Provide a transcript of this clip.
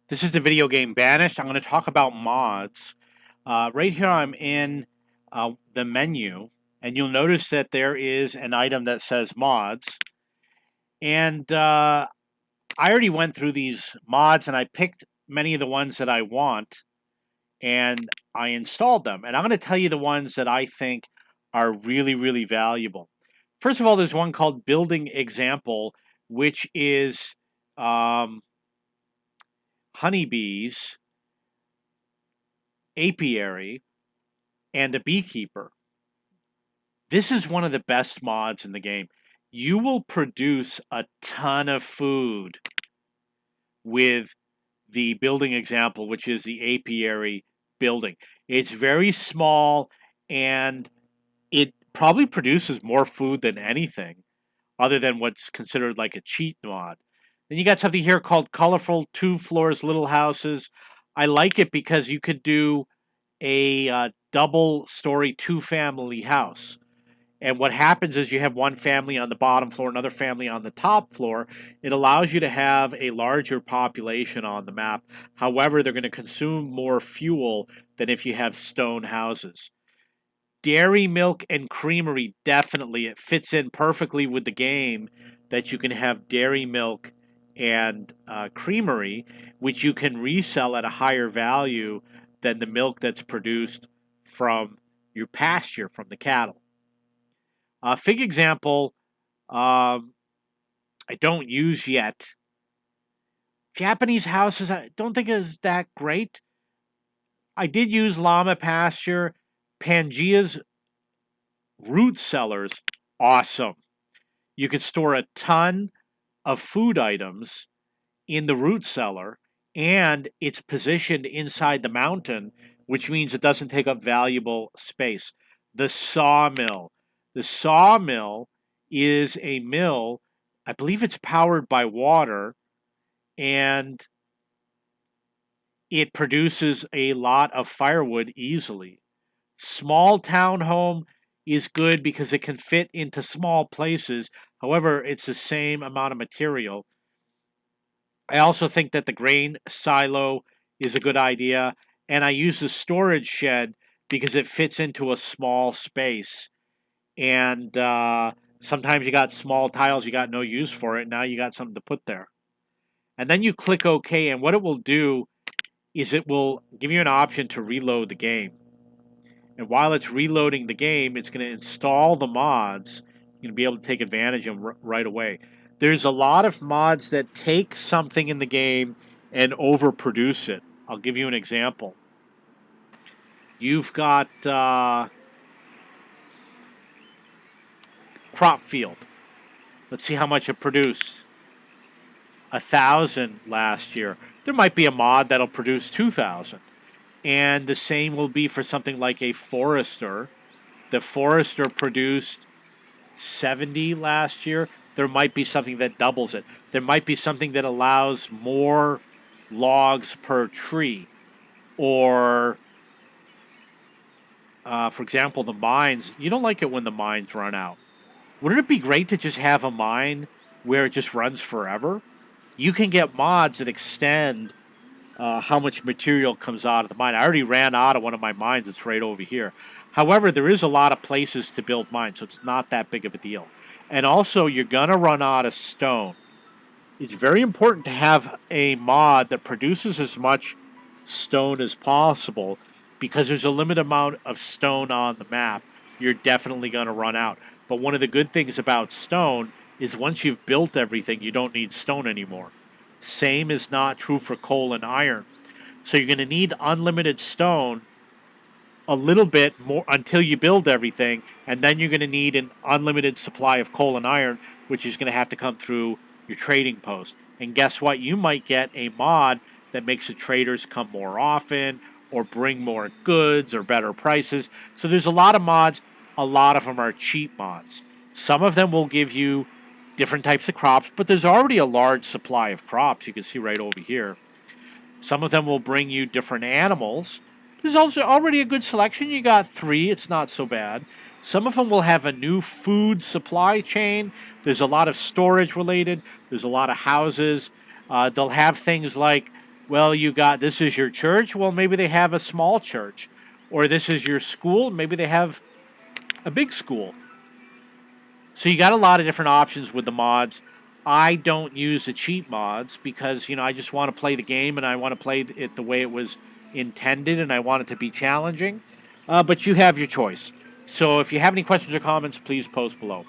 This is the video game Banished. I'm going to talk about mods. Right here, I'm in the menu, and you'll notice that there is an item that says mods. And I already went through these mods, and I picked many of the ones that I want, and I installed them. And I'm going to tell you the ones that I think are really, really valuable. First of all, there's one called Building Example, which is um, honeybees, apiary, and a beekeeper. This is one of the best mods in the game. You will produce a ton of food with the building example, which is the apiary building. It's very small and it probably produces more food than anything other than what's considered like a cheat mod. Then you got something here called Colorful Two Floors Little Houses. I like it because you could do a double story two family house. And what happens is you have one family on the bottom floor, another family on the top floor. It allows you to have a larger population on the map. However, they're going to consume more fuel than if you have stone houses. Dairy, milk, and creamery, definitely. It fits in perfectly with the game that you can have dairy, milk, and creamery, which you can resell at a higher value than the milk that's produced from your pasture, from the cattle. Fig example, um, I don't use yet. Japanese houses, I don't think is that great. I did use llama pasture. Pangea's root cellars, awesome. You can store a ton of food items in the root cellar, and it's positioned inside the mountain, which means it doesn't take up valuable space. The sawmill. The sawmill is a mill, I believe it's powered by water, and it produces a lot of firewood easily. Small townhome is good because it can fit into small places. However, it's the same amount of material. I also think that the grain silo is a good idea. And I use the storage shed because it fits into a small space. And sometimes you got small tiles, you got no use for it. Now you got something to put there. And then you click OK. And what it will do is it will give you an option to reload the game. And while it's reloading the game, it's going to install the mods. You're going to be able to take advantage of them right away. There's a lot of mods that take something in the game and overproduce it. I'll give you an example. You've got crop field. Let's see how much it produced. 1,000 last year. There might be a mod that'll produce 2,000. And the same will be for something like a forester. The forester produced 70 last year. There might be something that doubles it. There might be something that allows more logs per tree. Or, for example, the mines. You don't like it when the mines run out. Wouldn't it be great to just have a mine where it just runs forever? You can get mods that extend how much material comes out of the mine. I already ran out of one of my mines. It's right over here. However, there is a lot of places to build mines, so it's not that big of a deal. And also, you're going to run out of stone. It's very important to have a mod that produces as much stone as possible because there's a limited amount of stone on the map. You're definitely going to run out. But one of the good things about stone is once you've built everything, you don't need stone anymore. Same is not true for coal and iron. So you're going to need unlimited stone a little bit more until you build everything, and then you're going to need an unlimited supply of coal and iron, which is going to have to come through your trading post. And guess what? You might get a mod that makes the traders come more often or bring more goods or better prices. So there's a lot of mods. A lot of them are cheap mods. Some of them will give you different types of crops, but there's already a large supply of crops. You can see right over here. Some of them will bring you different animals. There's also already a good selection. You got 3, it's not so bad. Some of them will have a new food supply chain. There's a lot of storage related. There's a lot of houses. They'll have things like Well, you got this is your church. Well, maybe they have a small church. Or this is your school. Maybe they have a big school. So you got a lot of different options with the mods. I don't use the cheat mods because, I just want to play the game and I want to play it the way it was intended and I want it to be challenging. But you have your choice. So if you have any questions or comments, please post below.